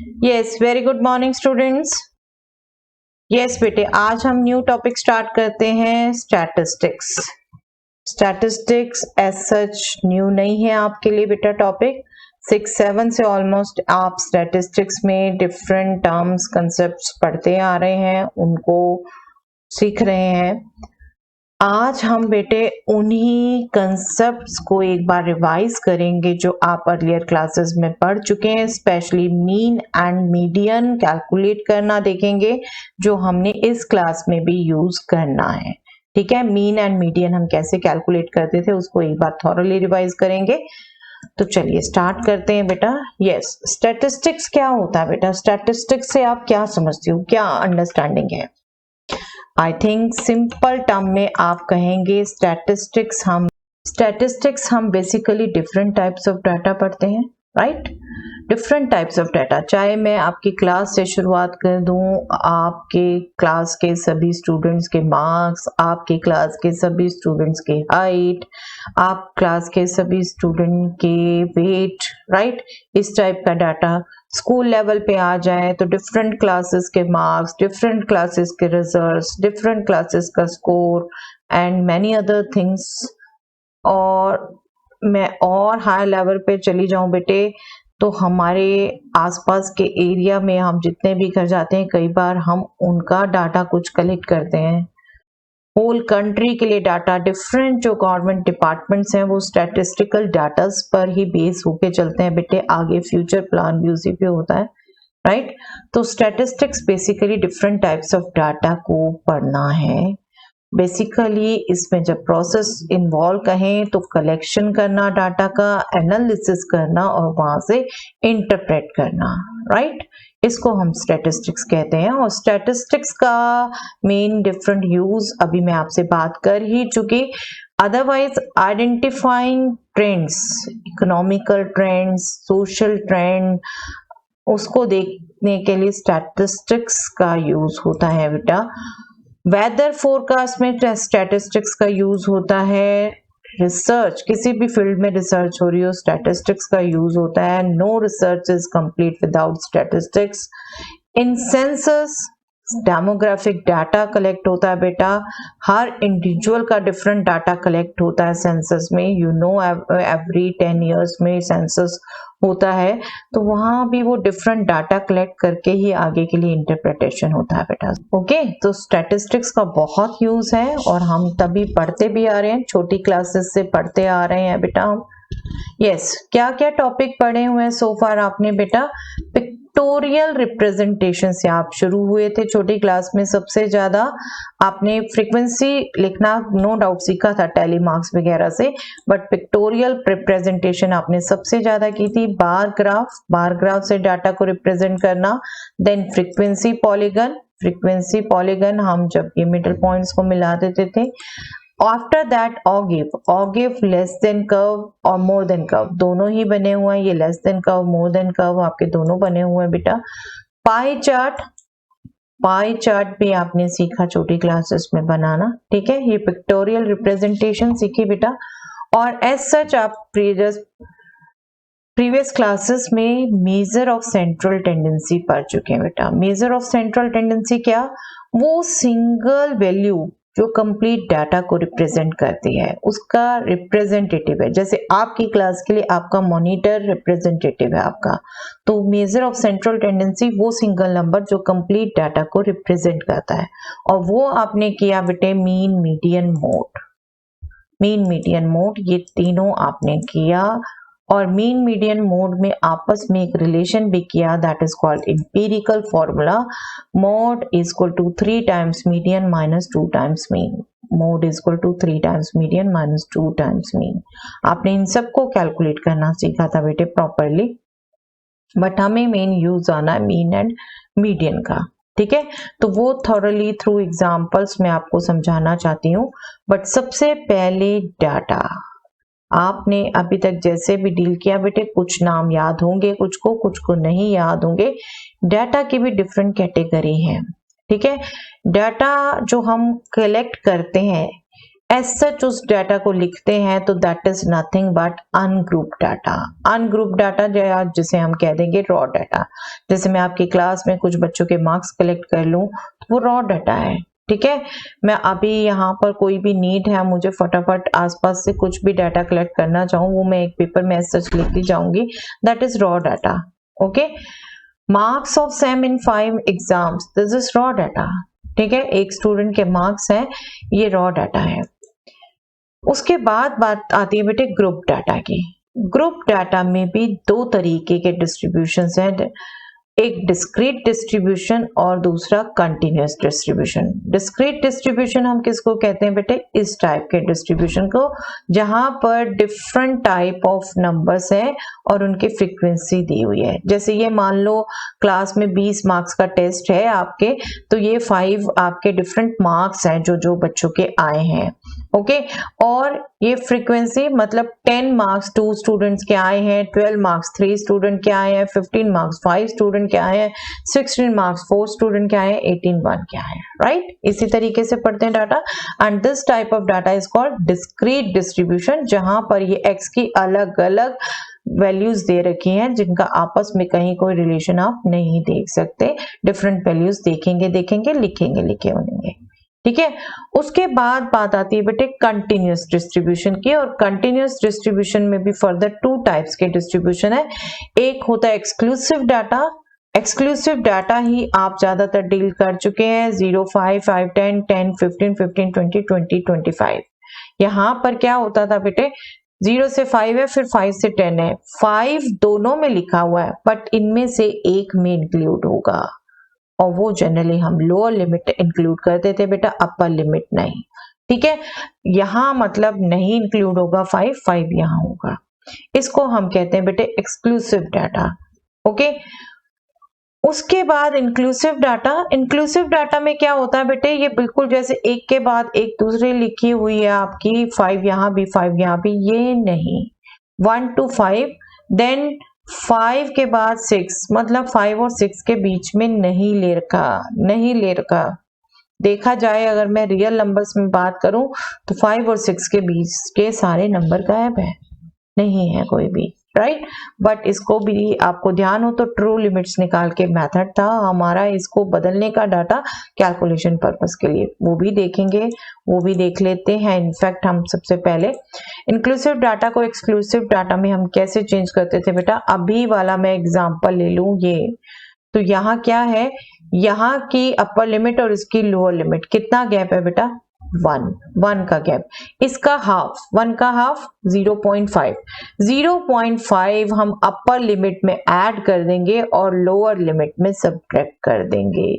Yes, very good morning students. Yes बेटे, आज हम न्यू टॉपिक स्टार्ट करते हैं, statistics. Statistics as such new नहीं है आपके लिए बेटा। टॉपिक 6-7 से ऑलमोस्ट आप स्टैटिस्टिक्स में डिफरेंट टर्म्स कंसेप्ट्स पढ़ते आ रहे हैं, उनको सीख रहे हैं। आज हम बेटे उन्हीं कंसेप्ट्स को एक बार रिवाइज करेंगे जो आप अर्लियर क्लासेस में पढ़ चुके हैं। Specially mean and median calculate करना देखेंगे, जो हमने इस क्लास में भी यूज करना है। ठीक है, मीन एंड मीडियन हम कैसे कैलकुलेट करते थे उसको एक बार थॉरली रिवाइज करेंगे। तो चलिए स्टार्ट करते हैं बेटा। यस, स्टैटिस्टिक्स क्या होता है बेटा? स्टैटिस्टिक्स से आप क्या समझते हो, क्या अंडरस्टैंडिंग है? आई थिंक सिंपल टर्म में आप कहेंगे स्टैटिस्टिक्स हम basically different types of data पढ़ते हैं, right? Different types of data. चाहे मैं आपकी क्लास से शुरुआत कर दूं, आपके क्लास के सभी स्टूडेंट्स के मार्क्स, आपके क्लास के सभी स्टूडेंट्स के हाइट, आप क्लास के सभी स्टूडेंट के वेट, राइट? इस टाइप का डाटा। स्कूल लेवल पे आ जाए तो डिफरेंट क्लासेस के मार्क्स, डिफरेंट क्लासेस के रिजल्ट्स, डिफरेंट क्लासेस का score and many other things. और मैं और हाई लेवल पे चली जाऊं बेटे तो हमारे आसपास के एरिया में हम जितने भी घर जाते हैं, कई बार हम उनका डाटा कुछ कलेक्ट करते हैं। होल कंट्री के लिए डाटा, डिफरेंट जो गवर्नमेंट डिपार्टमेंट्स हैं वो स्टैटिस्टिकल डाटास पर ही बेस होके चलते हैं बेटे। आगे फ्यूचर प्लान भी उसी पे होता है, राइट? तो statistics basically different types of data को पढ़ना है। बेसिकली इसमें जब प्रोसेस इन्वॉल्व कहें तो कलेक्शन करना, डाटा का एनालिसिस करना और वहां से इंटरप्रेट करना, राइट? इसको हम स्टैटिस्टिक्स कहते हैं। और स्टैटिस्टिक्स का मेन डिफरेंट यूज अभी मैं आपसे बात कर ही चुकी। Otherwise identifying trends, economical trends, social trend, उसको देखने के लिए स्टैटिस्टिक्स का यूज होता है बेटा। वेदर फोरकास्ट में स्टैटिस्टिक्स का यूज होता है। रिसर्च, किसी भी फील्ड में रिसर्च हो रही हो, स्टैटिस्टिक्स का यूज होता है। No research is complete without statistics. In census demographic data collect होता है बेटा। हर इंडिविजुअल का डिफरेंट डाटा कलेक्ट होता है सेंसस में। यू नो एवरी 10 ईयर्स में सेंसस होता है, तो वहां भी वो डिफरेंट डाटा कलेक्ट करके ही आगे के लिए इंटरप्रिटेशन होता है बेटा। ओके, तो स्टैटिस्टिक्स का बहुत यूज है और हम तभी पढ़ते भी आ रहे हैं, छोटी क्लासेस से पढ़ते आ रहे हैं बेटा हम। यस, क्या क्या टॉपिक पढ़े हुए हैं सो फार आपने बेटा? पिक्टोरियल रिप्रेजेंटेशन से आप शुरू हुए थे छोटी क्लास में। सबसे ज्यादा आपने फ्रीक्वेंसी लिखना नो डाउट सीखा था टैली मार्क्स वगैरह से, बट पिक्टोरियल रिप्रेजेंटेशन आपने सबसे ज्यादा की थी। बार ग्राफ से डाटा को रिप्रेजेंट करना। देन फ्रीक्वेंसी पॉलीगन हम जब ये मिडल पॉइंट्स को मिला देते थे। After that ogive, less than curve और मोर देन कर्व, दोनों ही बने हुए हैं। ये less than curve, more than curve आपके दोनों बने हुए हैं बेटा। पाई चार्ट भी आपने सीखा छोटी क्लासेस में बनाना, ठीक है? ये पिक्टोरियल रिप्रेजेंटेशन सीखी बेटा। और एज सच आप प्रीवियस क्लासेस में मेजर ऑफ सेंट्रल टेंडेंसी पढ़ चुके हैं बेटा। मेजर ऑफ सेंट्रल टेंडेंसी क्या? वो सिंगल वैल्यू जो कंप्लीट डाटा को रिप्रेजेंट करती है, उसका रिप्रेजेंटेटिव है। जैसे आपकी क्लास के लिए आपका मॉनिटर रिप्रेजेंटेटिव है आपका, तो मेजर ऑफ सेंट्रल टेंडेंसी वो सिंगल नंबर जो कंप्लीट डाटा को रिप्रेजेंट करता है। और वो आपने किया बेटे मीन मीडियन मोड, ये तीनों आपने किया। और मीन मीडियन मोड में आपस में एक रिलेशन भी किया, that is called empirical formula. Mode is equal to 3 times median minus 2 times mean. Mode is equal to 3 times median minus 2 times mean. आपने इन सबको कैलकुलेट करना सीखा था बेटे प्रॉपरली, बट हमें मेन यूज आना है मीन एंड मीडियन का, ठीक है? तो वो थॉरली थ्रू एग्जाम्पल्स में आपको समझाना चाहती हूँ। बट सबसे पहले डाटा आपने अभी तक जैसे भी डील किया बेटे, कुछ नाम याद होंगे, कुछ को नहीं याद होंगे। डाटा की भी डिफरेंट कैटेगरी है, ठीक है? डाटा जो हम कलेक्ट करते हैं एज सच उस डाटा को लिखते हैं तो that is nothing but ungroup data. Ungroup data जिसे हम कह देंगे रॉ डाटा। जैसे मैं आपकी क्लास में कुछ बच्चों के मार्क्स कलेक्ट कर लूं तो वो रॉ डाटा है, ठीक है। मैं अभी यहाँ पर कोई भी नीड है, मुझे फटाफट आसपास से कुछ भी डाटा कलेक्ट करना चाहूँ, वो मैं एक पेपर में एज सच लिखती जाऊंगी, that is raw data. Okay, marks of same in 5 exams, this is raw data, ठीक है। एक स्टूडेंट के मार्क्स हैं, ये रॉ डाटा है। उसके बाद बात आती है बेटे ग्रुप डाटा की। ग्रुप डाटा में भी दो तरीके के डिस्ट्रीब्यूशन हैं, एक डिस्क्रीट डिस्ट्रीब्यूशन और दूसरा कंटिन्यूअस डिस्ट्रीब्यूशन। डिस्क्रीट डिस्ट्रीब्यूशन हम किसको कहते हैं बेटे? इस टाइप के डिस्ट्रीब्यूशन को जहां पर डिफरेंट टाइप ऑफ नंबर्स है और उनकी फ्रीक्वेंसी दी हुई है। जैसे ये मान लो क्लास में 20 मार्क्स का टेस्ट है आपके, तो ये 5 आपके डिफरेंट मार्क्स हैं जो जो बच्चों के आए हैं, ओके। और ये फ्रीक्वेंसी मतलब 10 मार्क्स 2 स्टूडेंट्स के आए हैं, 12 मार्क्स 3 स्टूडेंट के आए हैं, 15 मार्क्स 5 स्टूडेंट के आए हैं, 16 मार्क्स 4 स्टूडेंट के आए हैं, 18 1 के आए हैं, राइट। इसी तरीके से पढ़ते हैं data. And this type of data is called discrete distribution, जहां पर ये एक्स की अलग अलग वैल्यूज दे रखी हैं जिनका आपस में कहीं कोई रिलेशन आप नहीं देख सकते। डिफरेंट वैल्यूज देखेंगे लिखे होंगे, ठीक है। उसके बाद बात आती है बेटे कंटिन्यूअस डिस्ट्रीब्यूशन की, और कंटिन्यूअस डिस्ट्रीब्यूशन में भी फर्दर 2 टाइप्स के डिस्ट्रीब्यूशन है। एक होता है एक्सक्लूसिव डाटा। एक्सक्लूसिव डाटा ही आप ज्यादातर डील कर चुके हैं, 0 5 5 10 10 15 15 20 20 25। यहां पर क्या होता था बेटे, 0 से 5 है, फिर 5 से 10 है, 5 दोनों में लिखा हुआ है बट इनमें से एक में इंक्लूड होगा, और वो जनरली हम लोअर लिमिट इंक्लूड करते थे बेटा, अपर लिमिट नहीं, ठीक है। यहां मतलब नहीं इंक्लूड होगा 5 यहां होगा। इसको हम कहते हैं बेटे एक्सक्लूसिव डाटा, ओके। उसके बाद इंक्लूसिव डाटा। इंक्लूसिव डाटा में क्या होता है बेटे, ये बिल्कुल जैसे एक के बाद एक दूसरे लिखी हुई है आपकी, 5 यहां भी 5 यहां भी, ये नहीं, 1 to 5 देन 5 के बाद 6, मतलब 5 और 6 के बीच में नहीं ले रखा। देखा जाए अगर मैं रियल नंबर्स में बात करूं तो 5 और 6 के बीच के सारे नंबर गायब है, नहीं है कोई भी, राइट। बट इसको भी आपको ध्यान हो तो ट्रू लिमिट्स निकाल के मेथड था हमारा, इसको बदलने का डाटा कैलकुलेशन पर्पस के लिए, वो भी देखेंगे, वो भी देख लेते हैं। इनफैक्ट हम सबसे पहले इंक्लूसिव डाटा को एक्सक्लूसिव डाटा में हम कैसे चेंज करते थे बेटा, अभी वाला मैं एग्जांपल ले लूं ये, तो यहाँ क्या है, यहाँ की अपर लिमिट और इसकी लोअर लिमिट, कितना गैप है बेटा, 1 का गैप, इसका हाफ, 1 का हाफ 0.5, 0.5 हम अपर लिमिट में ऐड कर देंगे और लोअर लिमिट में सब्ट्रैक्ट कर देंगे।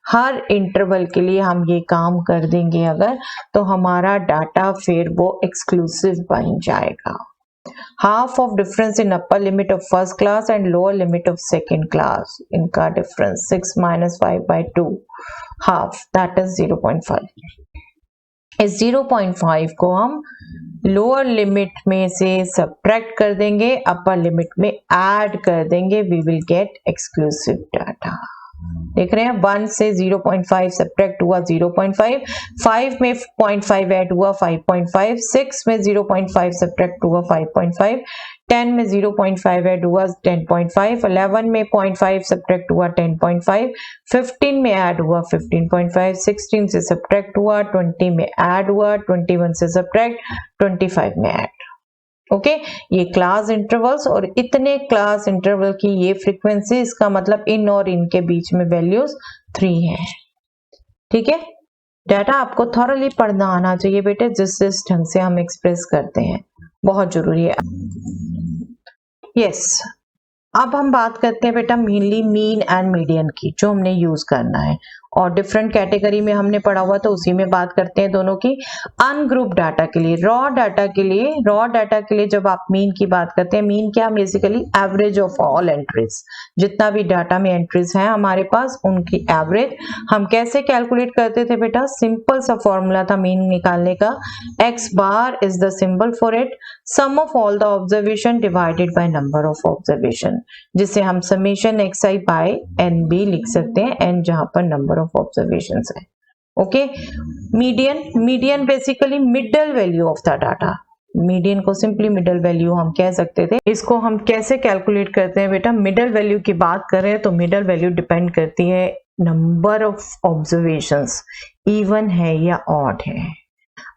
हर इंटरवल के लिए हम ये काम कर देंगे अगर, तो हमारा डाटा फिर वो एक्सक्लूसिव बन जाएगा। Half of difference in upper limit of first class and lower limit of second class, इनका डिफरेंस 6 - 5/2, हाफ दैट इज 0.5। इस 0.5 को हम लोअर लिमिट में से सब्ट्रैक्ट कर देंगे, अपर लिमिट में ऐड कर देंगे, we will get exclusive data. देख रहे हैं, 1 से 0.5 सब्ट्रैक्ट हुआ 0.5, 5 में 0.5 ऐड हुआ 5.5, 6 में 0.5 सब्ट्रैक्ट हुआ 5.5, 10 में 0.5 ऐड हुआ 10.5, 11 में 0.5 सब्ट्रैक्ट हुआ 10.5, 15 में ऐड हुआ 15.5, 16 से सब्ट्रैक्ट हुआ 20 में ऐड हुआ 21 से सब्ट्रैक्ट 25 में ऐड, ओके। ये क्लास इंटरवल्स, और इतने क्लास इंटरवल की ये फ्रीक्वेंसी, इसका मतलब इन और इनके बीच में वैल्यूज 3 है, ठीक है। डाटा आपको थॉरली पढ़ना आना चाहिए बेटे, जिस ढंग से हम एक्सप्रेस करते हैं, बहुत जरूरी है। यस, अब हम बात करते हैं बेटा मेनली मीन एंड मीडियन की, जो हमने यूज करना है, और डिफरेंट कैटेगरी में हमने पढ़ा हुआ तो उसी में बात करते हैं दोनों की। अनग्रुप डाटा के लिए, रॉ डाटा के लिए जब आप मीन की बात करते हैं, मीन क्या, basically average of all entries, जितना भी डाटा में एंट्रीज हैं हमारे पास उनकी एवरेज। हम कैसे कैलकुलेट करते थे बेटा, सिंपल सा फॉर्मूला था मीन निकालने का, x bar is the symbol for it, sum of all the observation divided by number of observation, जिसे हम समेशन xi बाय nb लिख सकते हैं, n जहां पर नंबर ऑफ ऑब्जर्वेशंस है, okay. Median basically middle value of the data. Median को simply middle value हम कह सकते थे। इसको हम कैसे कैलकुलेट करते हैं बेटा? मिडल वैल्यू की बात करें तो मिडल वैल्यू डिपेंड करती है नंबर ऑफ ऑब्जर्वेशंस, इवन है या ऑड है।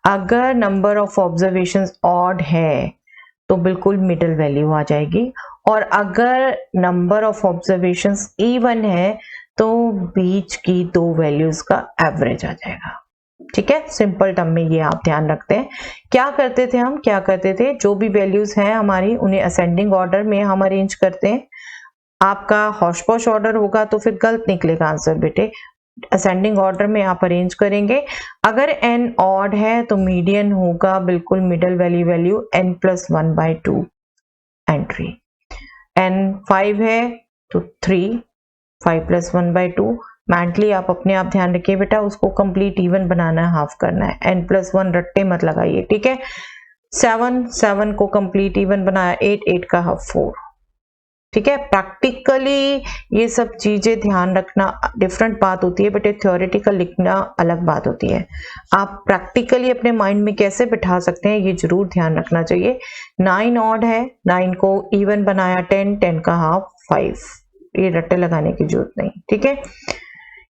अगर नंबर ऑफ ऑब्जर्वेशंस ऑड है तो बिल्कुल मिडल वैल्यू आ जाएगी, और अगर नंबर ऑफ ऑब्जर्वेशंस इवन है तो बीच की दो वैल्यूज का एवरेज आ जाएगा। ठीक है, सिंपल टर्म में ये आप ध्यान रखते हैं। क्या करते थे, जो भी वैल्यूज हैं हमारी उन्हें असेंडिंग ऑर्डर में हम अरेंज करते हैं। आपका हॉशपॉश ऑर्डर होगा तो फिर गलत निकलेगा आंसर बेटे। असेंडिंग ऑर्डर में आप अरेंज करेंगे। अगर n ऑड है तो मीडियन होगा बिल्कुल middle value n+1/2 entry. n 5 है तो 3, 5+1/2। मैंटली आप अपने आप ध्यान रखिए बेटा, उसको कंप्लीट इवन बनाना है, हाफ करना है। n+1 रट्टे मत लगाइए, ठीक है। 7 को कंप्लीट इवन बनाया, 8 का हाफ 4। ठीक है, प्रैक्टिकली ये सब चीजें ध्यान रखना डिफरेंट बात होती है, बट थ्योरेटिकल लिखना अलग बात होती है। आप प्रैक्टिकली अपने माइंड में कैसे बिठा सकते हैं ये जरूर ध्यान रखना चाहिए। 9 ऑड है, 9 को इवन बनाया 10 का हाफ 5। ये रट्टे लगाने की जरूरत नहीं, ठीक है।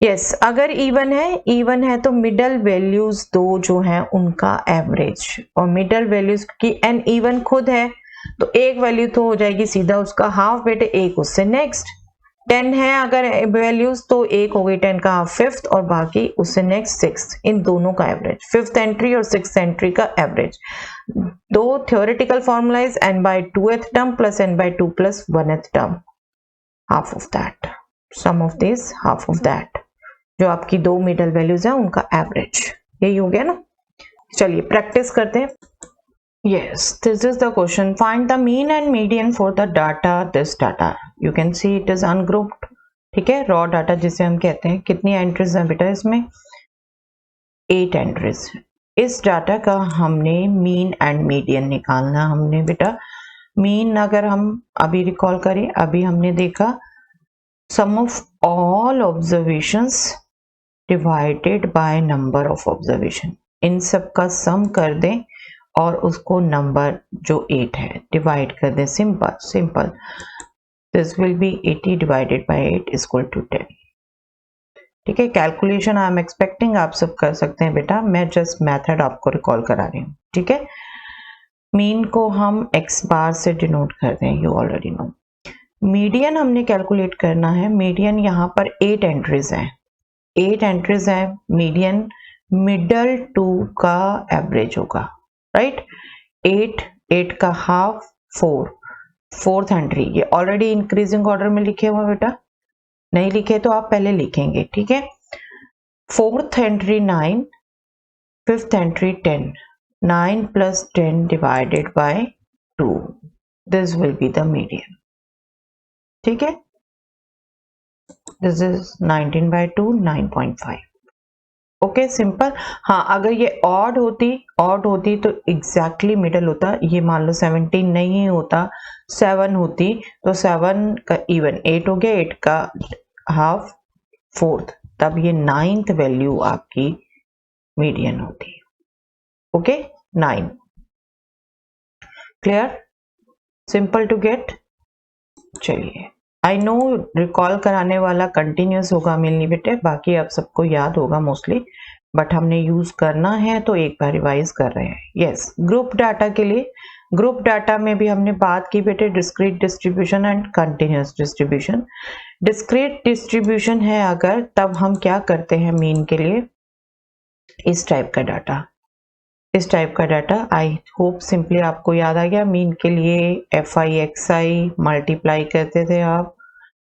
यस, अगर इवन है तो मिडल वैल्यूज दो जो हैं उनका एवरेज, और मिडल वैल्यूज की n इवन खुद है तो एक वैल्यू तो हो जाएगी सीधा उसका हाफ बेटे, एक उससे नेक्स्ट। 10 है अगर वैल्यूज तो एक हो गई 10 का हाफ 5th, और बाकी उससे नेक्स्ट 6th। इन दोनों का एवरेज 5th एंट्री और 6th एंट्री का एवरेज। दो theoretical formulas n/2th term plus n/2 plus 1th term, half of that, sum of this half of that, जो आपकी दो मिडल वैल्यूज हैं उनका एवरेज। यही हो गया ना। चलिए प्रैक्टिस करते हैं। Yes, this is the question. Find the mean and median for the data. This data, you can see it is ungrouped. ठीक है, रॉ डाटा जिसे हम कहते हैं। कितनी एंट्रीज हैं बेटा इसमें? 8 एंट्रीज। इस डाटा का हमने मीन एंड मीडियन निकालना हमने बेटा। मीन अगर हम अभी रिकॉल करें, अभी हमने देखा sum of all observations divided by number of observation. इन सब का सम कर दें और उसको नंबर जो 8 है डिवाइड कर दें। Simple this will be 80 divided by 8 equal to 10। ठीक है, कैलकुलेशन आई एम एक्सपेक्टिंग आप सब कर सकते हैं बेटा, मैं जस्ट मेथड आपको रिकॉल करा रही हूँ। ठीक है, मीन को हम x बार से डिनोट कर दें, यू ऑलरेडी नो। मीडियन हमने कैलकुलेट करना है। मीडियन यहाँ पर 8 एंट्रीज हैं, 8 एंट्रीज हैं। मीडियन मिडल 2 का एवरेज होगा, राइट। 8 का हाफ 4, 4th एंट्री। ये ऑलरेडी इंक्रीजिंग ऑर्डर में लिखे हुए बेटा, नहीं लिखे तो आप पहले लिखेंगे, ठीक है। 4th entry 9, 5th entry 10, 9 + 10 divided by 2, this will be the median. ठीक है, दिस इज 19/2, 9.5। Okay, simple. हाँ, अगर ये ऑड होती तो एग्जैक्टली मिडल होता। ये मान लो 17 नहीं होता, 7 होती तो 7 का इवन 8 हो गया, 8 का हाफ 4th, तब ये 9th वैल्यू आपकी मीडियन होती। Okay, 9। Clear, simple to get. चलिए, आई नो रिकॉल कराने वाला कंटिन्यूस होगा मिलनी बेटे, बाकी आप सबको याद होगा मोस्टली, बट हमने यूज करना है तो एक बार रिवाइज कर रहे हैं। यस, ग्रुप डाटा के लिए, ग्रुप डाटा में भी हमने बात की बेटे discrete distribution and continuous distribution. Discrete distribution है अगर, तब हम क्या करते हैं मीन के लिए, इस टाइप का डाटा, आई होप सिंपली आपको याद आ गया। मीन के लिए FI/XI मल्टीप्लाई करते थे आप,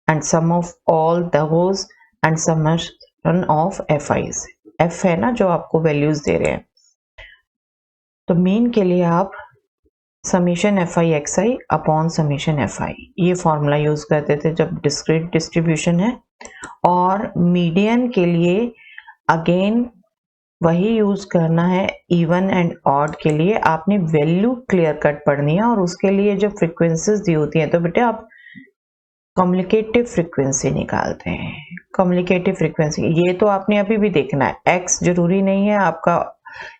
and sum of all those and summation of FIs। F है ना जो आपको वैल्यूज दे रहे हैं, तो मीन के लिए आप summation FI/XI upon summation FI, ये फॉर्मूला यूज करते थे जब डिस्क्रीट डिस्ट्रीब्यूशन है। और मीडियन के लिए अगेन वही यूज करना है। इवन एंड ऑड के लिए आपने वैल्यू क्लियर कट पढ़नी है, और उसके लिए जब फ्रीक्वेंसीज दी होती हैं तो बेटे आप कम्युनिकेटिव फ्रीक्वेंसी निकालते हैं। कम्युनिकेटिव फ्रीक्वेंसी, ये तो आपने अभी भी देखना है, एक्स जरूरी नहीं है आपका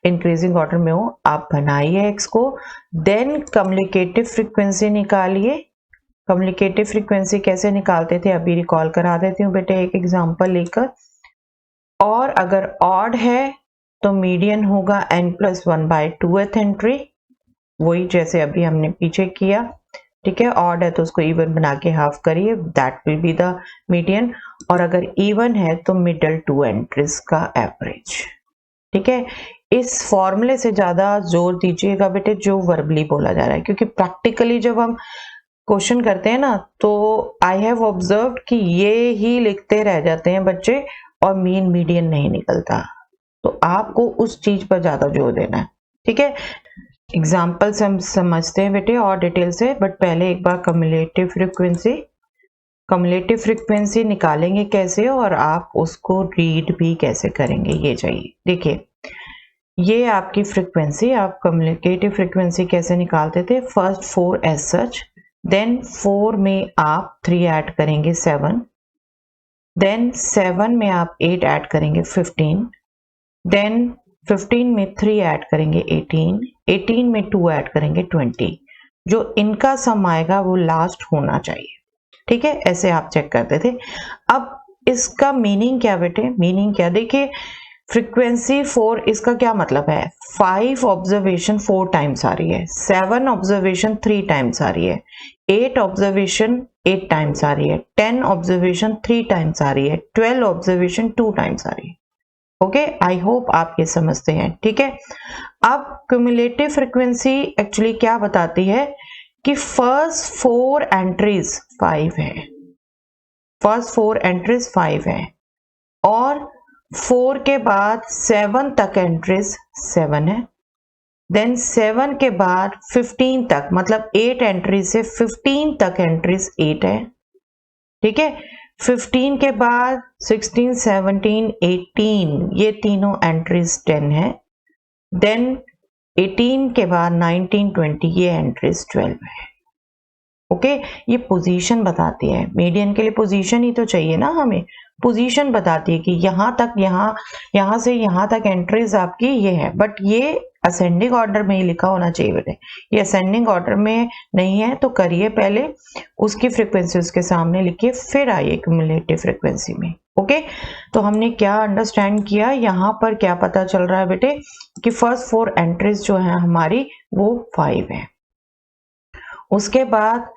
इंक्रीजिंग ऑर्डर में हो, आप बनाइए एक्स को, देन कम्युनिकेटिव फ्रीक्वेंसी निकालिए। कम्युनिकेटिव फ्रीक्वेंसी कैसे निकालते थे अभी रिकॉल करा देती हूँ बेटे एक एग्जांपल लेकर। और अगर ऑड है तो मीडियन होगा n+1/2th एंट्री, वही जैसे अभी हमने पीछे किया, ठीक है। ऑड है तो उसको इवन बना के हाफ करिए, that will be the median. और अगर इवन है तो मिडल 2 एंट्रीज का एवरेज, ठीक है। इस फॉर्मूले से ज्यादा जोर दीजिएगा बेटे जो वर्बली बोला जा रहा है, क्योंकि प्रैक्टिकली जब हम क्वेश्चन करते हैं ना तो आई हैव ऑब्जर्व्ड कि ये ही लिखते रह जाते हैं बच्चे और मीन मीडियन नहीं निकलता, तो आपको उस चीज पर ज्यादा जोर देना है, ठीक है। एग्जाम्पल से हम समझते हैं बेटे और डिटेल से, बट पहले एक बार कम्युलेटिव फ्रीक्वेंसी निकालेंगे कैसे और आप उसको रीड भी कैसे करेंगे ये चाहिए। देखिए ये आपकी फ्रीक्वेंसी, आप कम्युनिकेटिव फ्रीक्वेंसी कैसे निकालते थे, फर्स्ट 4 एज सच, देन 4 में आप 3 ऐड करेंगे 7, देन 7 में आप 8 ऐड करेंगे 15, देन 15 में 3 ऐड करेंगे 18, 18 में 2 ऐड करेंगे 20, जो इनका सम आएगा वो लास्ट होना चाहिए, ठीक है। ऐसे आप चेक करते थे। अब इसका मीनिंग क्या बेटे, मीनिंग क्या, देखिए फ्रीक्वेंसी 4, इसका क्या मतलब है, 5 ऑब्जर्वेशन 4 टाइम्स आ रही है, 7 ऑब्जर्वेशन 3 टाइम्स आ रही है, 8 ऑब्जर्वेशन 8 टाइम्स आ रही है, 10 ऑब्जर्वेशन 3 टाइम्स आ रही है, 12 ऑब्जर्वेशन 2 टाइम्स आ रही है। ओके, आई होप आप ये समझते हैं, ठीक है। अब क्यूमुलेटिव फ्रीक्वेंसी एक्चुअली क्या बताती है कि फर्स्ट 4 एंट्रीज 5 है, फर्स्ट 4 एंट्रीज 5 है, और 4 के बाद 7 तक एंट्रीज 7 है, देन 7 के बाद 15 तक, मतलब 8 एंट्री से 15 तक एंट्रीज 8 है, ठीक है। 15 के बाद 16, 17, 18 ये तीनों एंट्रीज 10 है, देन 18 के बाद 19, 20 ये एंट्रीज 12 है। ओके, ये पोजीशन बताती है, मीडियन के लिए पोजीशन ही तो चाहिए ना हमें, पोजीशन बताती है कि यहाँ तक, यहाँ से यहाँ तक एंट्रीज आपकी ये है, बट ये असेंडिंग ऑर्डर में ही लिखा होना चाहिए बेटे, ये असेंडिंग ऑर्डर में नहीं है तो करिए पहले उसकी फ्रीक्वेंसी उसके सामने लिखिए, फिर आइए क्यूमुलेटिव फ्रीक्वेंसी में। ओके, तो हमने क्या अंडरस्टैंड किया, यहाँ पर क्या पता चल रहा है बेटे कि फर्स्ट 4 एंट्रीज जो है हमारी वो 5 है, उसके बाद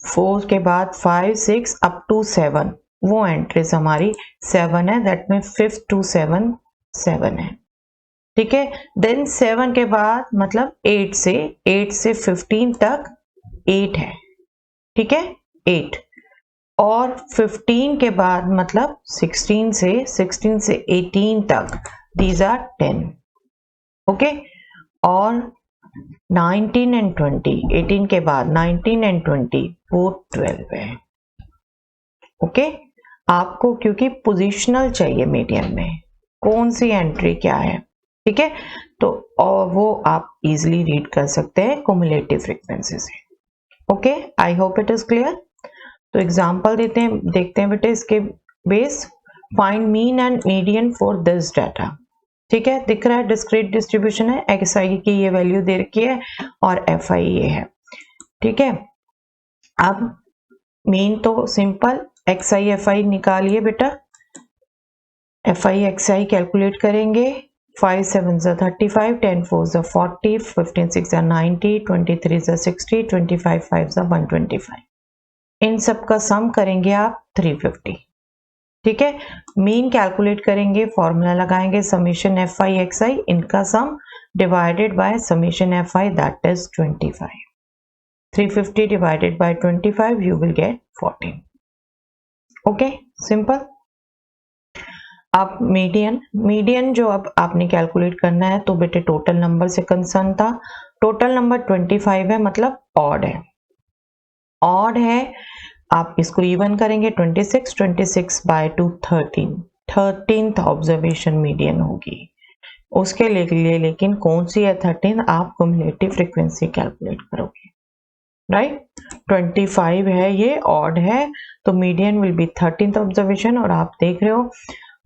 4 के बाद 5, 6 अप टू 7 वो एंट्रीज हमारी 7 है, दैट में 5th to 7 7 है, ठीक है। देन 7 के बाद मतलब 8 से 15 तक 8 है, ठीक है, 8, और 15 के बाद मतलब 16 से 18 तक दीज आर 10, ओके। और 19 एंड 20, 18 के बाद 19 एंड 20 वो 12 है, ओके। आपको क्योंकि पोजिशनल चाहिए मीडियन में, कौन सी एंट्री क्या है, ठीक है, तो और वो आप इजीली रीड कर सकते हैं क्यूमुलेटिव फ्रीक्वेंसी से। Okay, I hope it is clear. तो एग्जांपल देखते हैं बेटे इसके base, find mean and median for this data, ठीक है, दिख रहा है डिस्क्रीट डिस्ट्रीब्यूशन है, एक्सआई की ये वैल्यू दे रखी है और एफआई ये है, ठीक है। अब मीन तो सिंपल, एक्सआई एफआई निकालिए बेटा, एफआई एक्सआई कैलकुलेट करेंगे, 5 7 35, 10 4 40, 15 6 90, 23 60, 25 5 125, इन सब का सम करेंगे आप 350, ठीक है। मीन कैलकुलेट करेंगे, फॉर्मूला लगाएंगे समेशन एफ आई एक्स आई, इनका सम divided by summation F I that is 25, 350 divided by 25 you will get 14, okay, simple. अब मीडियन जो अब आपने कैलकुलेट करना है तो बेटे टोटल नंबर से कंसर्न था, टोटल नंबर 25 है, मतलब ऑड है, ऑड है, आप इसको इवन करेंगे 26 बाय 2 13th ऑब्जर्वेशन मीडियन होगी, उसके लिए लेकिन कौन सी है 13, आप क्यूमुलेटिव फ्रीक्वेंसी कैलकुलेट करोगे, राइट। 25 है, ये ऑड है, तो median will be 13th observation. और आप देख रहे हो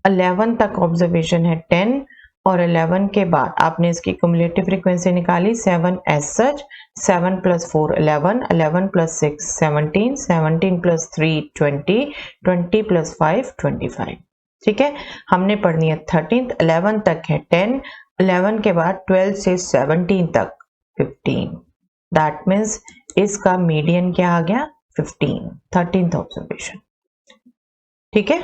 11 तक ऑब्जर्वेशन है 10, और 11 के बाद आपने इसकी क्युमुलेटिव फ्रीक्वेंसी निकाली 7 एज सच। 7 + 4 11, 11 + 6 17, 17 + 3 20, 20 + 5 25। ठीक है, हमने पढ़नी है 13th, 11 तक है 10, 11 के बाद 12 से 17 तक 15। दैट मीन्स इसका मीडियन क्या आ गया 15, 13th ऑब्जर्वेशन। ठीक है,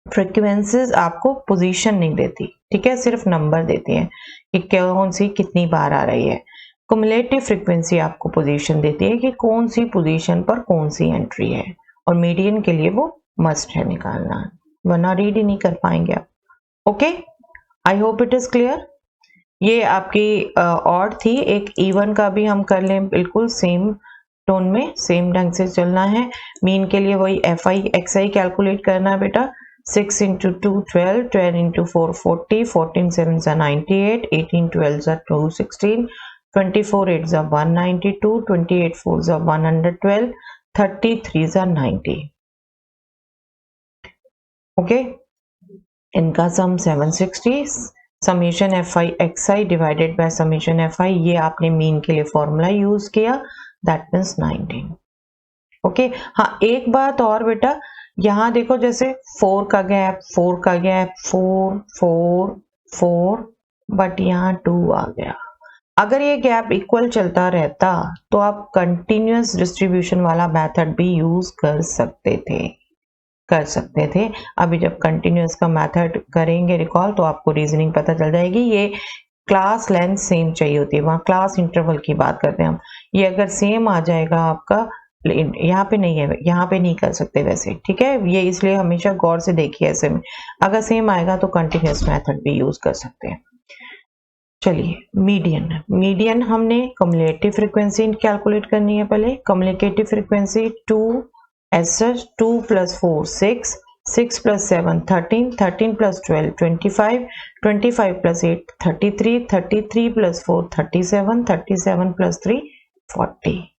फ्रीक्वेंसीज आपको पोजीशन नहीं देती, ठीक है, सिर्फ नंबर देती है कि कौन सी कितनी बार आ रही है। क्युमुलेटिव फ्रीक्वेंसी आपको पोजीशन देती है कि कौन सी पोजीशन पर कौन सी एंट्री है, और मीडियन के लिए वो मस्ट है निकालना, वरना रीड ही नहीं कर पाएंगे आप। Okay, I hope it is clear. ये आपकी ऑड थी, एक इवन का भी हम कर लें, बिल्कुल सेम टोन में, सेम ढंग से चलना है। मीन के लिए वही FI XI कैलकुलेट करना है बेटा। 6 × 2 12, 12 × 4 40, 14 7 98, 18 12 216, 24 8 192, 28 4 112, 33 90। ओके, इनका सम 760। Summation FI XI divided by summation FI, ये आपने मीन के लिए फॉर्मूला यूज किया, दैट मीन्स 19। ओके, हाँ एक बात और बेटा, यहाँ देखो जैसे 4 का गैप 4 का गैप 4 4 4, बट यहाँ 2 आ गया। अगर ये गैप इक्वल चलता रहता तो आप कंटिन्यूअस डिस्ट्रीब्यूशन वाला मेथड भी यूज कर सकते थे। अभी जब कंटिन्यूअस का मेथड करेंगे रिकॉल तो आपको रीजनिंग पता चल जाएगी। ये क्लास लेंथ सेम चाहिए होती है, वहाँ क्लास इंटरवल की बात करते हैं हम। ये अगर सेम आ जाएगा आपका, यहाँ पे नहीं है, यहाँ पे नहीं कर सकते वैसे, ठीक है, ये इसलिए हमेशा गौर से देखिए ऐसे में। अगर सेम आएगा तो कंटिन्यूअस मेथड भी यूज कर सकते हैं। चलिए, मीडियन हमने क्युमुलेटिव फ्रीक्वेंसी कैलकुलेट करनी है। पहले क्युमुलेटिव फ्रीक्वेंसी 2 एज सच, 2 + 4 6, 6 + 7 13, 13 + 12 25, 25 + 8 33, 33 + 4 37, 37 + 3 40।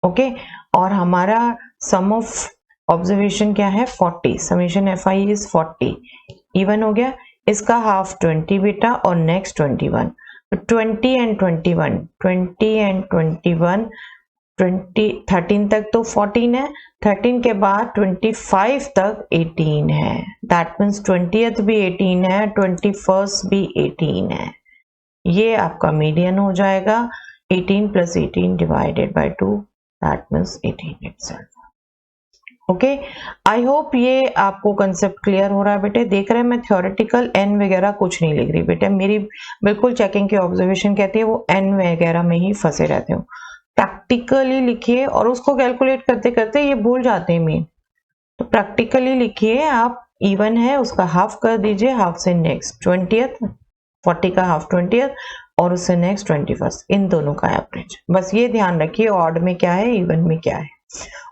ओके, और हमारा सम ऑफ ऑब्जर्वेशन क्या है 40। Summation FI is 40। इवन हो गया, इसका हाफ 20 बेटा, और नेक्स्ट 21। 20 and 21, 20 and 21, 20 13 तक तो 14 है, 13 के बाद 25 तक 18 है। दैट मीन्स 20th भी 18 है, 21st भी 18 है। ये आपका मीडियन हो जाएगा 18 + 18 divided by 2, that means 18 itself. Okay, I hope ये आपको कंसेप्ट क्लियर हो रहा है बेटे। देख रहे हैं मैं थ्योरेटिकल एन वगैरह कुछ नहीं लिख रही बेटे, मेरी बिल्कुल चेकिंग की ऑब्जर्वेशन कहती है वो एन वगैरह में ही फंसे रहते हो। प्रैक्टिकली लिखिए, और उसको कैलकुलेट करते करते ये भूल जाते हैं मेन, तो प्रैक्टिकली लिखिए आप। इवन है उसका हाफ कर दीजिए, हाफ से नेक्स्ट 20th, 40 का हाफ 20th, और उससे नेक्स्ट 21st, इन दोनों का एवरेज। बस ये ध्यान रखिए ऑड में क्या है, इवन में क्या है।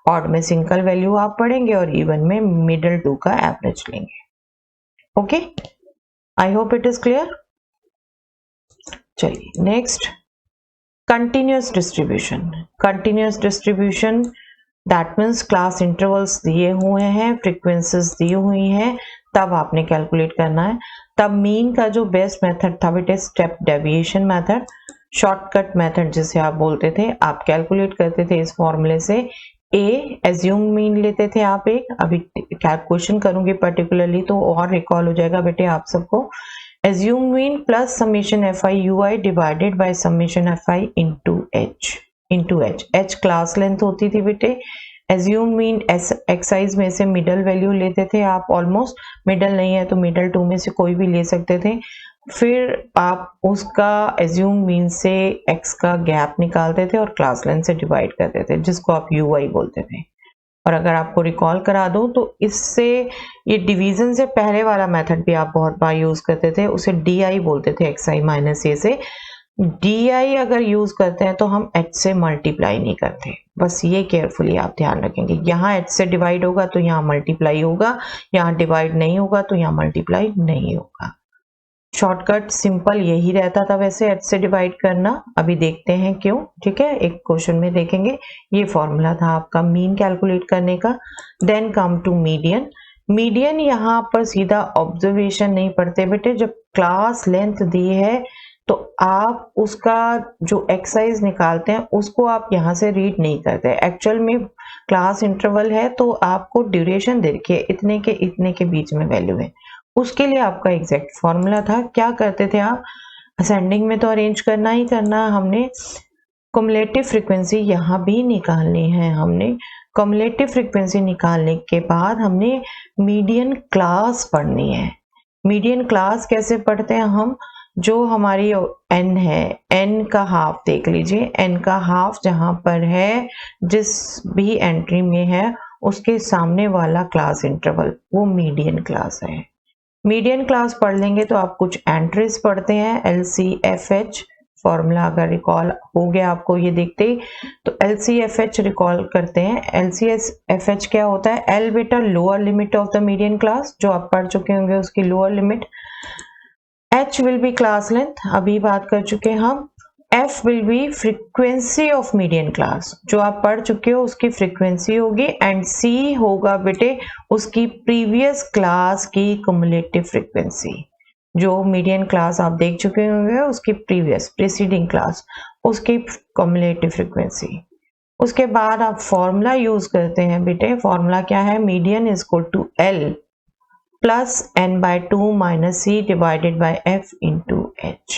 ऑड में सिंगल वैल्यू आप पढ़ेंगे और इवन में मिडल 2 का एवरेज लेंगे। Okay, I hope it is clear. चलिए next, continuous distribution that means class intervals दिए हुए हैं, फ्रीक्वेंसीज दी हुई हैं, तब आपने कैलकुलेट करना है। तब मीन का जो बेस्ट मेथड था बेटे step deviation method, shortcut method जिसे आप बोलते थे, आप कैलकुलेट करते थे इस फॉर्मूले से। एज्यूम मीन लेते थे आप एक, अभी कैलकुलेशन करूंगी पर्टिकुलरली तो और रिकॉल हो जाएगा बेटे आप सबको। Assume mean plus summation FI UI divided by summation FI into H class length होती थी बेटे। एज्यूम मीन एक्साइज में से मिडल वैल्यू लेते थे आप, ऑलमोस्ट मिडल नहीं है तो मिडल 2 में से कोई भी ले सकते थे। फिर आप उसका एज्यूम मीन से x का गैप निकालते थे और क्लास लेंथ से डिवाइड करते थे, जिसको आप UI बोलते थे। और अगर आपको रिकॉल करा दूं तो इससे ये डिवीजन से पहले वाला मेथड भी आप बहुत बार यूज करते थे, उसे DI बोलते थे, XI - A से। DI अगर यूज करते हैं तो हम H से मल्टीप्लाई नहीं करते, बस ये केयरफुली आप ध्यान रखेंगे। यहाँ H से डिवाइड होगा तो यहाँ मल्टीप्लाई होगा, यहाँ डिवाइड नहीं होगा तो यहाँ मल्टीप्लाई नहीं होगा। शॉर्टकट सिंपल यही रहता था वैसे h से डिवाइड करना, अभी देखते हैं क्यों। ठीक है, एक क्वेश्चन में देखेंगे। ये फॉर्मूला था आपका मीन कैलकुलेट करने का। Then come to median. Median यहाँ पर सीधा ऑब्जर्वेशन नहीं पढ़ते बेटे, जब क्लास लेंथ दी है तो आप उसका जो एक्सरसाइज निकालते हैं उसको आप यहाँ से रीड नहीं करते। एक्चुअल में क्लास इंटरवल है तो आपको ड्यूरेशन दे रखी है, इतने के बीच में वैल्यू है, उसके लिए आपका एग्जैक्ट फॉर्मूला था। क्या करते थे आप, असेंडिंग में तो अरेंज करना ही करना। हमने कम्युलेटिव फ्रीक्वेंसी यहाँ भी निकालनी है। हमने कम्युलेटिव फ्रीक्वेंसी निकालने के बाद हमने मीडियन क्लास पढ़नी है। मीडियन क्लास कैसे पढ़ते हैं हम, जो हमारी n है, n का हाफ देख लीजिए, n का हाफ जहां पर है, जिस भी एंट्री में है उसके सामने वाला क्लास इंटरवल वो मीडियन क्लास है। मीडियन क्लास पढ़ लेंगे तो आप कुछ एंट्रीज पढ़ते हैं, LCFH फॉर्मूला अगर रिकॉल हो गया आपको ये देखते ही, तो LCFH रिकॉल करते हैं। LCFH क्या होता है, L बेटा lower limit of the median class, जो आप पढ़ चुके होंगे उसकी lower limit. H will be class length, अभी बात कर चुके हैं हम। F will be frequency of median class, जो आप पढ़ चुके हो उसकी फ्रीक्वेंसी होगी। एंड C होगा बेटे उसकी प्रीवियस क्लास की क्युमुलेटिव फ्रीक्वेंसी, जो मीडियन क्लास आप देख चुके होंगे उसकी प्रीसीडिंग क्लास, उसकी क्युमुलेटिव फ्रीक्वेंसी। उसके बाद आप फॉर्मूला यूज करते हैं बेटे। फॉर्मूला क्या है, median is equal to L plus n/2 minus C divided by F into H।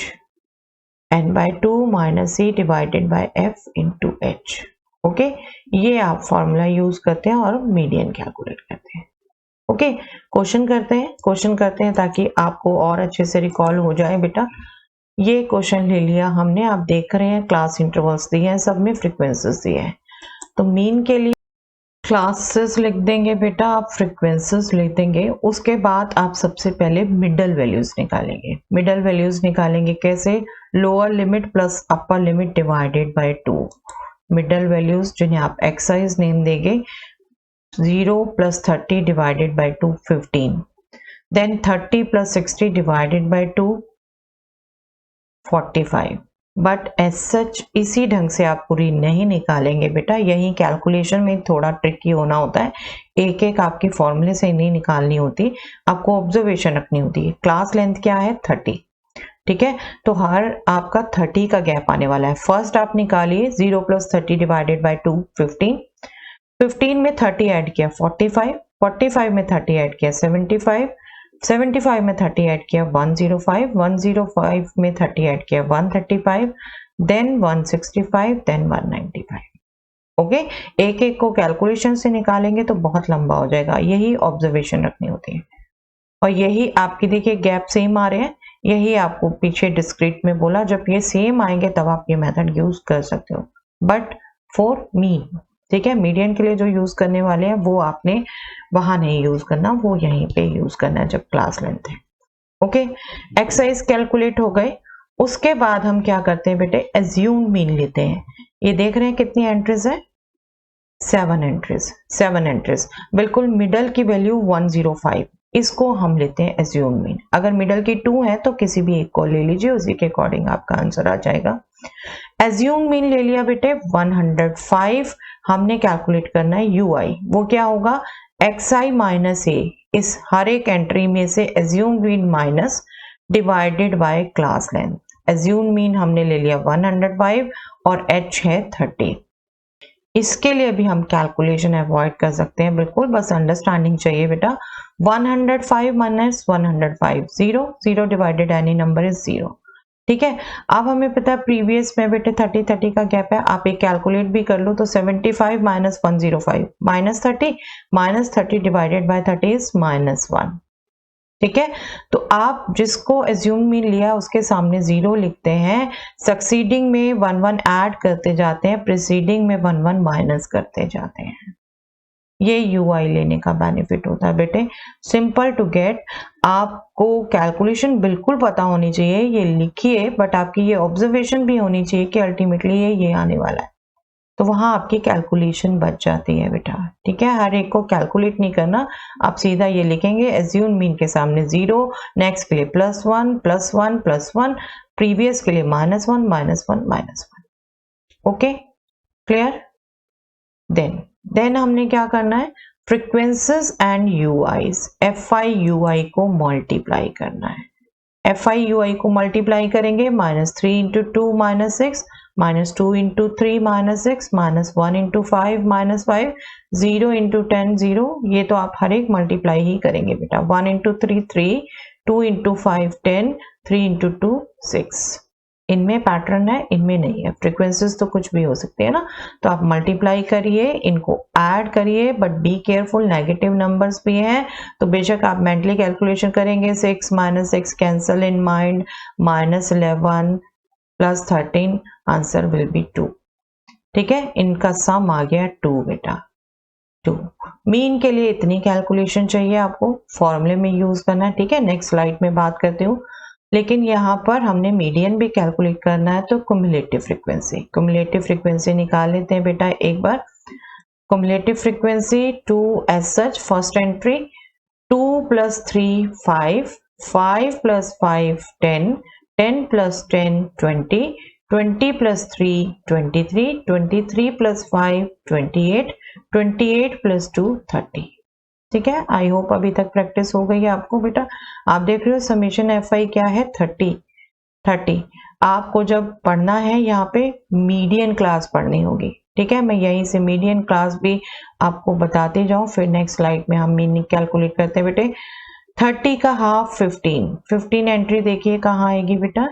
n/2 minus C divided by F into H। Okay, ये आप फॉर्मूला यूज करते हैं और मीडियन कैलकुलेट करते हैं। ओके, क्वेश्चन करते हैं ताकि आपको और अच्छे से रिकॉल हो जाए बेटा। ये क्वेश्चन ले लिया हमने, आप देख रहे हैं क्लास इंटरवल्स दिए हैं, सब में फ्रीक्वेंसीज दिए हैं। तो मीन के लिए क्लासेस लिख देंगे बेटा, आप फ्रीक्वेंसीज लिख देंगे। उसके बाद आप सबसे पहले मिडल वैल्यूज निकालेंगे। मिडल वैल्यूज निकालेंगे कैसे, lower limit plus upper limit divided by 2। Middle values जिन्हें आप एक्सरसाइज नेम देंगे, 0 plus 30 divided by 2 15, then 30 plus 60 divided by 2 45। But as such इसी ढंग से आप पूरी नहीं निकालेंगे बेटा, यही कैलकुलेशन में थोड़ा ट्रिकी होना होता है। एक एक आपकी फॉर्मूले से नहीं निकालनी होती, आपको ऑब्जर्वेशन रखनी होती है। क्लास लेंथ क्या है 30, ठीक है, तो हर आपका 30 का गैप आने वाला है। फर्स्ट आप निकालिए 0 प्लस 30 डिवाइडेड बाय 2 15, 15 में 30 ऐड किया 45, 45 में 30 ऐड किया 75, 75 में 30 ऐड किया 105, 105 में 30 ऐड किया 135, देन 165, देन 195। ओके, एक एक को कैलकुलेशन से निकालेंगे तो बहुत लंबा हो जाएगा, यही ऑब्जर्वेशन रखनी होती है। और यही आपकी देखिए गैप सेम आ रहे हैं, यही आपको पीछे डिस्क्रीट में बोला, जब ये सेम आएंगे तब आप ये मेथड यूज कर सकते हो। बट फॉर मीन, ठीक है, मीडियन के लिए जो यूज करने वाले हैं वो आपने वहां नहीं यूज करना, वो यहीं पे यूज करना है जब क्लास लेंथ है। ओके, एक्सरसाइज कैलकुलेट हो गए। उसके बाद हम क्या करते हैं बेटे, एज्यूम मीन लेते हैं। ये देख रहे हैं कितनी एंट्रीज है, 7 एंट्रीज, 7 एंट्रीज। बिल्कुल मिडल की वैल्यू 105, इसको हम लेते हैं एज्यूम मीन। अगर मिडल की 2 है तो किसी भी एक को ले लीजिए, उसी के अकॉर्डिंग आपका आंसर आ जाएगा। एज्यूम मीन ले लिया बेटे 105, हमने कैलकुलेट करना है यूआई, वो क्या होगा xi माइनस ए, इस हर एक एंट्री में से assume mean minus divided by class length. Assume mean हमने ले लिया 105 और h है 30। इसके लिए भी हम कैलकुलेशन अवॉइड कर सकते हैं, बिल्कुल बस अंडरस्टैंडिंग चाहिए बेटा। 105 minus 105 0, 0 divided any number is 0, ठीक है। अब हमें पता है प्रीवियस में बेटे 30 30 का गैप है, आप एक कैलकुलेट भी कर लो तो 75 minus 105 minus 30 divided bye 30 is -1, ठीक है। तो आप जिसको एज्यूम मीन लिया उसके सामने 0 लिखते हैं, सक्सीडिंग में 1 1 ऐड करते जाते हैं, प्रीसीडिंग में 1 1 माइनस करते जाते हैं। ये यूआई लेने का बेनिफिट होता है बेटे, सिंपल टू गेट। आपको कैलकुलेशन बिल्कुल पता होनी चाहिए, ये लिखिए, बट आपकी ये ऑब्जर्वेशन भी होनी चाहिए कि अल्टीमेटली ये आने वाला है। तो वहां आपकी कैलकुलेशन बच जाती है बेटा। ठीक है, हर एक को कैलकुलेट नहीं करना, आप सीधा ये लिखेंगे एज्यूम मीन के सामने 0, नेक्स्ट के लिए +1 +1 +1, प्रीवियस के लिए -1 -1 -1। Okay, clear. देन हमने क्या करना है, फ्रीक्वेंसीज एंड यूआईज, FI UI को मल्टीप्लाई करना है। FI UI को मल्टीप्लाई करेंगे, -3 × 2 -6, -2 × 3 -6, -1 × 5 -5, 0 × 10 0। ये तो आप हर एक मल्टीप्लाई ही करेंगे बेटा। 1 × 3 3, 2 × 5 10, 3 × 2 6। इनमें पैटर्न है, इनमें नहीं है। फ्रीक्वेंसीज तो कुछ भी हो सकती है ना, तो आप मल्टीप्लाई करिए, इनको ऐड करिए, but be careful, negative numbers भी हैं तो बेशक आप मेंटली कैलकुलेशन करेंगे। 6 - 6 cancel in mind, -11 + 13, answer will be 2। ठीक है, इनका सम आ गया 2 बेटा, 2। मीन के लिए इतनी कैलकुलेशन चाहिए आपको, फॉर्मूले में यूज करना है। ठीक है, नेक्स्ट स्लाइड में बात करती हूँ। लेकिन यहाँ पर हमने मीडियन भी कैलकुलेट करना है, तो क्युमुलेटिव फ्रीक्वेंसी निकाल लेते हैं बेटा एक बार। Cumulative frequency 2 as such, first entry 2 + 3 5, 5 + 5 10, 10 + 10 20, 20 + 3 23, 23 + 5 28, 28 + 2 30। ठीक है, आई होप अभी तक प्रैक्टिस हो गई है आपको बेटा। आप देख रहे हो समेशन FI क्या है, 30। आपको जब पढ़ना है यहाँ पे मीडियन क्लास पढ़नी होगी। ठीक है, मैं यहीं से मीडियन क्लास भी आपको बताते जाऊं, फिर नेक्स्ट स्लाइड में हम मीनिंग कैलकुलेट करते हैं बेटे। 30 का हाफ 15, 15 एंट्री देखिए कहाँ आएगी बेटा,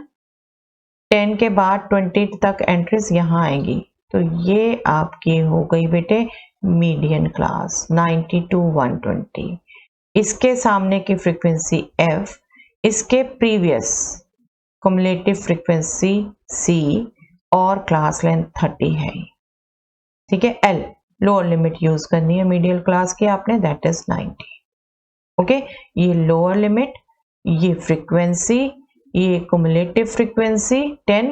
10 के बाद 20 तक एंट्रीज यहाँ आएगी, तो ये आपकी हो गई बेटे मीडियन क्लास 90 to 120। इसके सामने की फ्रीक्वेंसी F, इसके प्रीवियस क्युमुलेटिव फ्रीक्वेंसी C और क्लास लेंथ 30 है। ठीक है, L लोअर लिमिट यूज करनी है मिडिल क्लास की आपने, दैट इज 90। ओके, ये लोअर लिमिट, ये फ्रीक्वेंसी, ये क्युमुलेटिव फ्रीक्वेंसी 10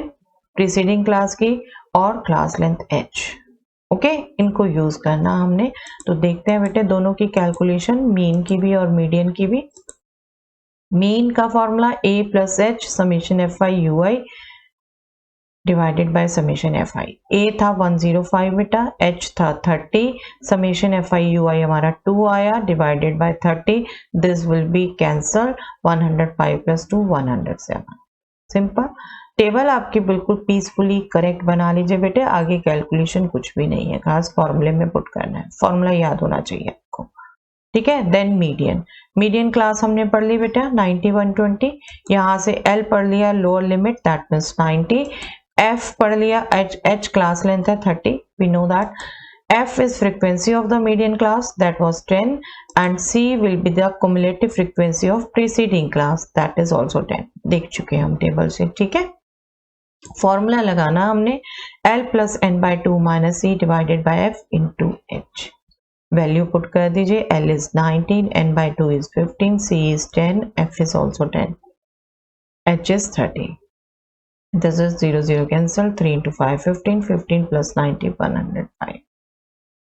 प्रीसीडिंग क्लास की और क्लास लेंथ H। ओके, इनको यूज करना हमने। तो देखते हैं बेटे दोनों की कैलकुलेशन, मीन की भी और मीडियन की भी। मीन का formula A + H summation FI UI divided by summation FI। A था 105 बेटा, H था 30, समेशन FI UI हमारा 2 आया, divided by 30, this will B cancel, 105 + 2 107। Simple. Table आपकी बिल्कुल पीसफुली करेक्ट बना लीजिए बेटे, आगे कैलकुलेशन कुछ भी नहीं है, खास फॉर्मूले में पुट करना है, फॉर्मूला याद होना चाहिए आपको। ठीक है, देन मीडियन क्लास हमने पढ़ ली बेटा 90 120, यहाँ से L पढ़ लिया lower limit, that means 90, F पढ़ लिया, H क्लास लेंथ है 30, we know that. F is frequency of the median class, that was 10, and C will be the cumulative frequency of preceding class, that is also 10। देख चुके हैं हम table से। ठीक है, फॉर्मूला लगाना हमने, L + n/2 - C divided by F into H। Value put कर दीजिए, L is 19, n/2 is 15, C is 10, F is also 10, H is 30। This is 0 0 cancel, 3 × 5 15, 15 + 90 105,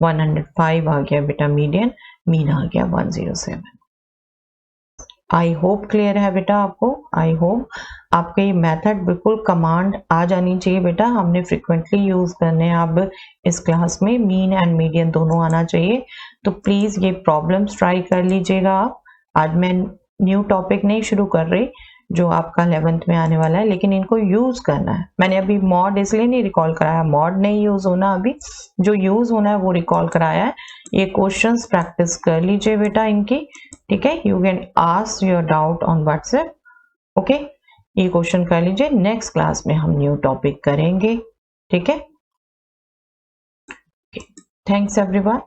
105 आ गया बेटा मीडियन, मीन आ गया 107। आई होप क्लियर है बेटा आपको, आई होप आपके ये मेथड बिल्कुल कमांड आ जानी चाहिए बेटा, हमने फ्रिक्वेंटली यूज करने हैं अब इस क्लास में, मीन एंड मीडियन दोनों आना चाहिए। तो प्लीज ये प्रॉब्लम्स ट्राई कर लीजिएगा आप। आज मैं न्यू टॉपिक नहीं शुरू कर रही जो आपका 11th में आने वाला है, लेकिन इनको यूज करना है। मैंने अभी मॉड इसलिए नहीं रिकॉल कराया, मॉड नहीं यूज होना, अभी जो यूज होना है वो रिकॉल कराया है। ये क्वेश्चंस प्रैक्टिस कर लीजिए बेटा इनकी। ठीक है, you can ask your doubt on WhatsApp. Okay, ये क्वेश्चन कर लीजिए, नेक्स्ट क्लास में हम न्यू टॉपिक करेंगे। ठीक है, थैंक्स एवरीवन।